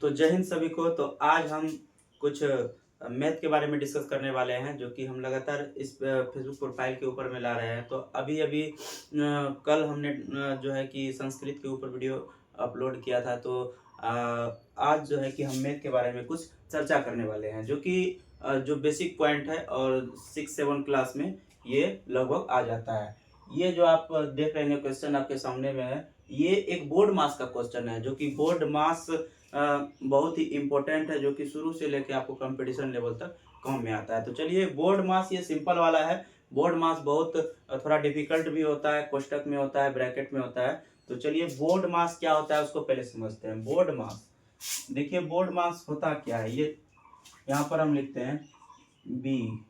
तो जय हिंद सभी को। तो आज हम कुछ मैथ के बारे में डिस्कस करने वाले हैं, जो कि हम लगातार इस फेसबुक प्रोफाइल के ऊपर में ला रहे हैं। तो अभी अभी कल हमने जो है कि संस्कृत के ऊपर वीडियो अपलोड किया था। तो आज जो है कि हम मैथ के बारे में कुछ चर्चा करने वाले हैं, जो कि जो बेसिक पॉइंट है और 6-7 क्लास में ये लगभग आ जाता है। ये जो आप देख रहे हैं क्वेश्चन आपके सामने में है, ये एक बोर्ड मास का क्वेश्चन है, जो कि बोर्ड मास बहुत ही इम्पोर्टेंट है, जो कि शुरू से लेके आपको कंपटीशन लेवल तक काम में आता है। तो चलिए, बोर्ड मास ये सिंपल वाला है। बोर्ड मास बहुत थोड़ा डिफिकल्ट भी होता है, कोष्टक में होता है, ब्रैकेट में होता है। तो चलिए, बोर्ड मास क्या होता है उसको पहले समझते हैं। बोर्ड मास, देखिए बोर्ड मास होता क्या है। ये यहाँ पर हम लिखते हैं बी,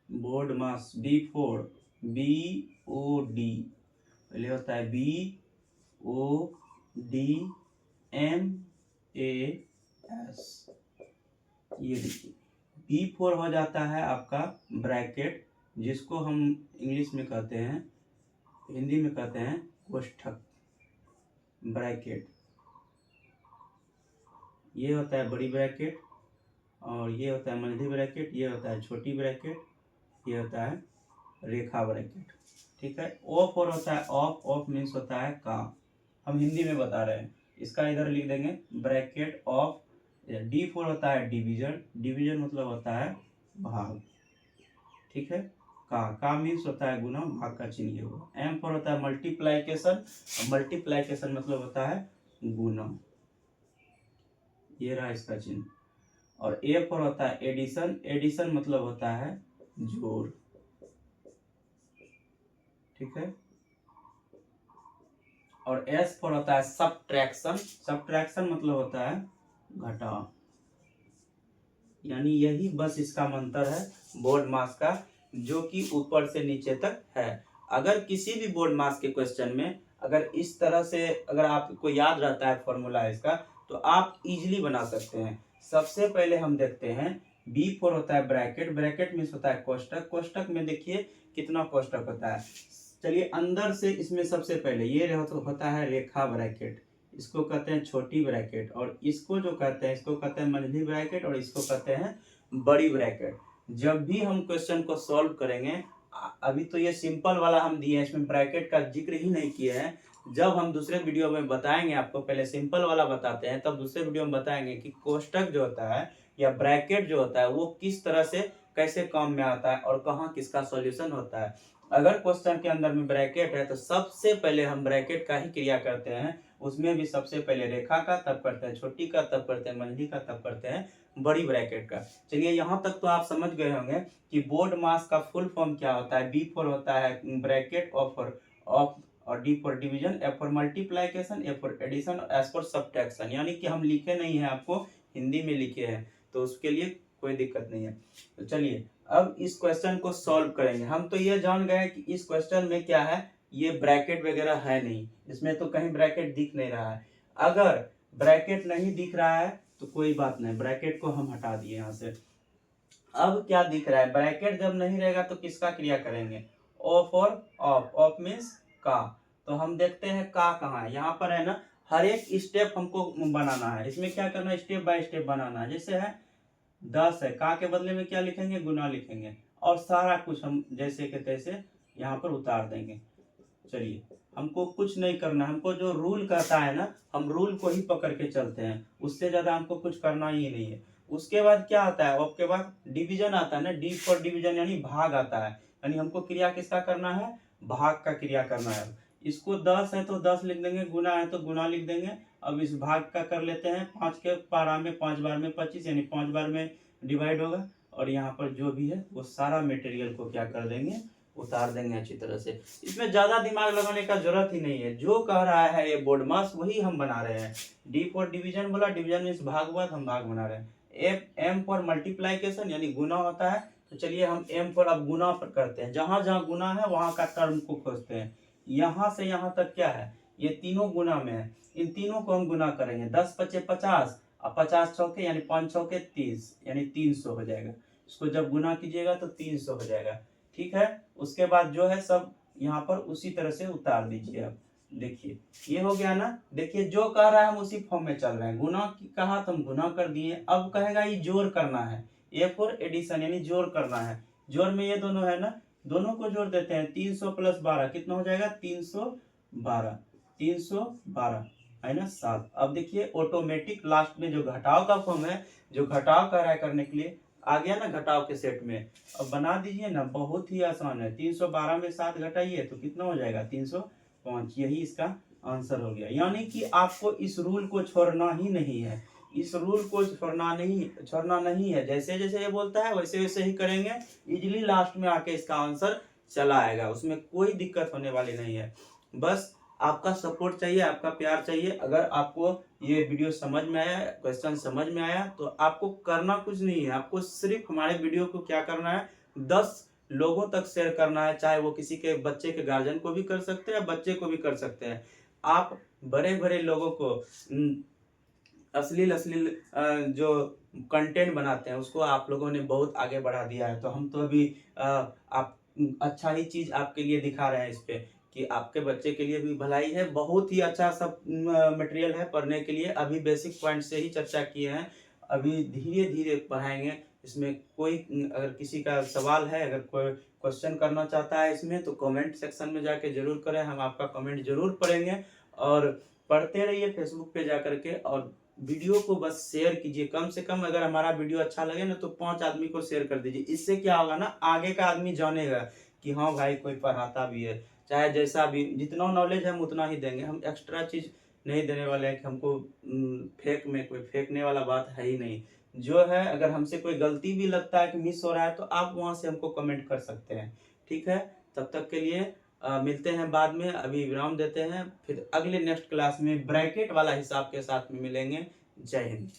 बोर्ड मास B4, BOD, पहले होता है BODMAS। ये देखिए B4 हो जाता है आपका ब्रैकेट, जिसको हम इंग्लिश में कहते हैं, हिंदी में कहते हैं कोष्ठक, ब्रैकेट। ये होता है बड़ी ब्रैकेट, और ये होता है मंझली ब्रैकेट, ये होता है छोटी ब्रैकेट, ये होता है रेखा ब्रैकेट। ठीक है। O4 होता है ऑफ, ऑफ मीन्स होता है का, हम हिंदी में बता रहे हैं, इसका इधर लिख देंगे ब्रैकेट ऑफ। D4 होता है डिवीजन, डिवीजन मतलब होता है भाग। ठीक है। का मीन्स होता है गुना, भाग का चिन्ह ये हुआ। M4 होता है मल्टीप्लाइकेशन, मल्टीप्लाइकेशन मतलब होता है गुना, ये रहा इसका चिन्ह। और A4 होता है एडिशन, एडिशन मतलब होता है जोड़। ठीक है। और S4 होता है सबट्रैक्शन, सबट्रैक्शन मतलब होता है घटाव। यानी यही बस इसका मंत्र है बोर्ड मास का, जो कि ऊपर से नीचे तक है। अगर किसी भी बोर्ड मास के क्वेश्चन में अगर इस तरह से अगर आपको याद रहता है फॉर्मूला इसका, तो आप इजीली बना सकते हैं। सबसे पहले हम देखते हैं B4 होता है ब्रैकेट, ब्रैकेट मीन्स होता है कोष्टक, कोष्टक में देखिए कितना कोष्टक होता है। चलिए अंदर से इसमें सबसे पहले ये होता है रेखा ब्रैकेट, इसको कहते हैं छोटी ब्रैकेट, और इसको जो कहते हैं इसको कहते हैं मंझली ब्रैकेट, और इसको कहते हैं बड़ी ब्रैकेट। जब भी हम क्वेश्चन को सॉल्व करेंगे, अभी तो ये सिंपल वाला हम दिए हैं, इसमें ब्रैकेट का जिक्र ही नहीं किए हैं। जब हम दूसरे वीडियो में बताएंगे आपको, पहले सिंपल वाला बताते हैं, तब दूसरे वीडियो में बताएंगे कि कोष्टक जो होता है या ब्रैकेट जो होता है वो किस तरह से कैसे काम में आता है और कहाँ किसका सॉल्यूशन होता है। अगर क्वेश्चन के अंदर में ब्रैकेट है तो सबसे पहले हम ब्रैकेट का ही क्रिया करते हैं, उसमें भी सबसे पहले रेखा का, तब करते हैं छोटी का, तब करते हैं मंझली का, तब करते हैं बड़ी ब्रैकेट का। चलिए यहाँ तक तो आप समझ गए होंगे कि बोर्ड मास का फुल फॉर्म क्या होता है। B4 होता है ब्रैकेट, ऑफ और D for division, F for multiplication, A for addition, S for subtraction. यानी कि हम लिखे नहीं है, आपको हिंदी में लिखे हैं, तो उसके लिए कोई दिक्कत नहीं है। तो चलिए अब इस क्वेश्चन को सॉल्व करेंगे। हम तो ये जान गए कि इस क्वेश्चन में क्या है, ये ब्रैकेट वगैरह है नहीं, इसमें तो कहीं ब्रैकेट दिख नहीं रहा है। अगर ब्रैकेट नहीं दिख रहा है तो कोई बात नहीं, ब्रैकेट को हम हटा दिए यहाँ से। अब क्या दिख रहा है, ब्रैकेट जब नहीं रहेगा तो किसका क्रिया करेंगे, ऑफ और ऑफ, ऑफ मीन्स का। तो हम देखते हैं का कहाँ है, यहाँ पर है ना। हर एक स्टेप हमको बनाना है, इसमें क्या करना है, स्टेप बाय स्टेप बनाना है। जैसे है 10 है, का के बदले में क्या लिखेंगे, गुना लिखेंगे, और सारा कुछ हम जैसे के तैसे यहाँ पर उतार देंगे। चलिए हमको कुछ नहीं करना, हमको जो रूल कहता है ना, हम रूल को ही पकड़ के चलते हैं, उससे ज्यादा हमको कुछ करना ही नहीं है। उसके बाद क्या आता है, उसके बाद डिवीजन आता है ना, D फॉर डिवीजन यानी भाग आता है। यानी हमको क्रिया किसका करना है, भाग का क्रिया करना है। इसको 10 है तो 10 लिख देंगे, गुना है तो गुना लिख देंगे। अब इस भाग का कर लेते हैं, 5 के पारा में 5 बार में 25, यानी 5 बार में डिवाइड होगा, और यहाँ पर जो भी है वो सारा मटेरियल को क्या कर देंगे, उतार देंगे अच्छी तरह से। इसमें ज्यादा दिमाग लगाने का जरूरत ही नहीं है, जो कह रहा है ये बोर्ड मास वही हम बना रहे हैं। D फॉर डिवीजन बोला, डिवीजन मीन्स भाग हुआ, हम भाग बना रहे हैं। M फॉर मल्टीप्लाइकेशन यानी गुना होता है। तो चलिए हम M फॉर अब गुना पर करते हैं, जहां जहां गुना है वहां का टर्म को खोजते हैं। यहाँ से यहाँ तक क्या है, ये तीनों गुना में है, इन तीनों को हम गुना करेंगे। 10 पचे 50, और 50 चौके यानी 5 चौके 30, यानी 300 हो जाएगा। इसको जब गुना कीजिएगा तो 300 हो जाएगा। ठीक है। उसके बाद जो है सब यहाँ पर उसी तरह से उतार दीजिए आप। देखिए ये हो गया ना। देखिए जो कह रहा है हम उसी फॉर्म में चल रहे हैं। गुना कहा तो हम गुना कर दिए। अब कहेगा ये जोड़ करना है, ए फॉर एडिशन यानी जोड़ करना है। जोड़ में ये दोनों है ना, दोनों को जोड़ देते हैं। 300 प्लस 12 कितना हो जाएगा? 312। 312 है ना 7। अब देखिए ऑटोमेटिक लास्ट में जो घटाव का फॉर्म है, जो घटाव कर रहा है करने के लिए, आ गया ना घटाव के सेट में। अब बना दीजिए ना, बहुत ही आसान है। 312 में 7 घटाइए तो कितना हो जाएगा? 305। यही इसका आंसर हो गया। यानी कि आपको इस रूल को छोड़ना ही नहीं है। इस रूल को छोड़ना नहीं है। जैसे जैसे ये बोलता है वैसे वैसे ही करेंगे, इजीली लास्ट में आके इसका आंसर चला आएगा। उसमें कोई दिक्कत होने वाली नहीं है। बस आपका सपोर्ट चाहिए, आपका प्यार चाहिए। अगर आपको ये वीडियो समझ में आया, क्वेश्चन समझ में आया, तो आपको करना कुछ नहीं है। आपको सिर्फ हमारे वीडियो को क्या करना है, 10 लोगों तक शेयर करना है। चाहे वो किसी के बच्चे के गार्जियन को भी कर सकते हैं, बच्चे को भी कर सकते हैं। आप बड़े बड़े लोगों को अश्लील जो कंटेंट बनाते हैं उसको आप लोगों ने बहुत आगे बढ़ा दिया है। तो हम तो अभी आप अच्छा ही चीज आपके लिए दिखा रहे हैं इस पे, कि आपके बच्चे के लिए भी भलाई है। बहुत ही अच्छा सब मटेरियल है पढ़ने के लिए। अभी बेसिक पॉइंट से ही चर्चा किए हैं, अभी धीरे धीरे पढ़ाएंगे। इसमें कोई अगर किसी का सवाल है, अगर कोई क्वेश्चन करना चाहता है इसमें, तो कमेंट सेक्शन में जाके जरूर करें। हम आपका कमेंट जरूर पढ़ेंगे। और पढ़ते रहिए फेसबुक पे जा करके, और वीडियो को बस शेयर कीजिए। कम से कम अगर हमारा वीडियो अच्छा लगे ना, तो 5 आदमी को शेयर कर दीजिए। इससे क्या होगा ना, आगे का आदमी जानेगा कि हाँ भाई कोई पढ़ाता भी है। चाहे जैसा भी, जितना नॉलेज हम उतना ही देंगे। हम एक्स्ट्रा चीज नहीं देने वाले हैं कि हमको फेक में कोई फेंकने वाला बात है ही नहीं। जो है, अगर हमसे कोई गलती भी लगता है कि मिस हो रहा है, तो आप वहां से हमको कमेंट कर सकते हैं। ठीक है, तब तक के लिए मिलते हैं बाद में। अभी विराम देते हैं, फिर अगले नेक्स्ट क्लास में ब्रैकेट वाला हिसाब के साथ में मिलेंगे। जय हिंद।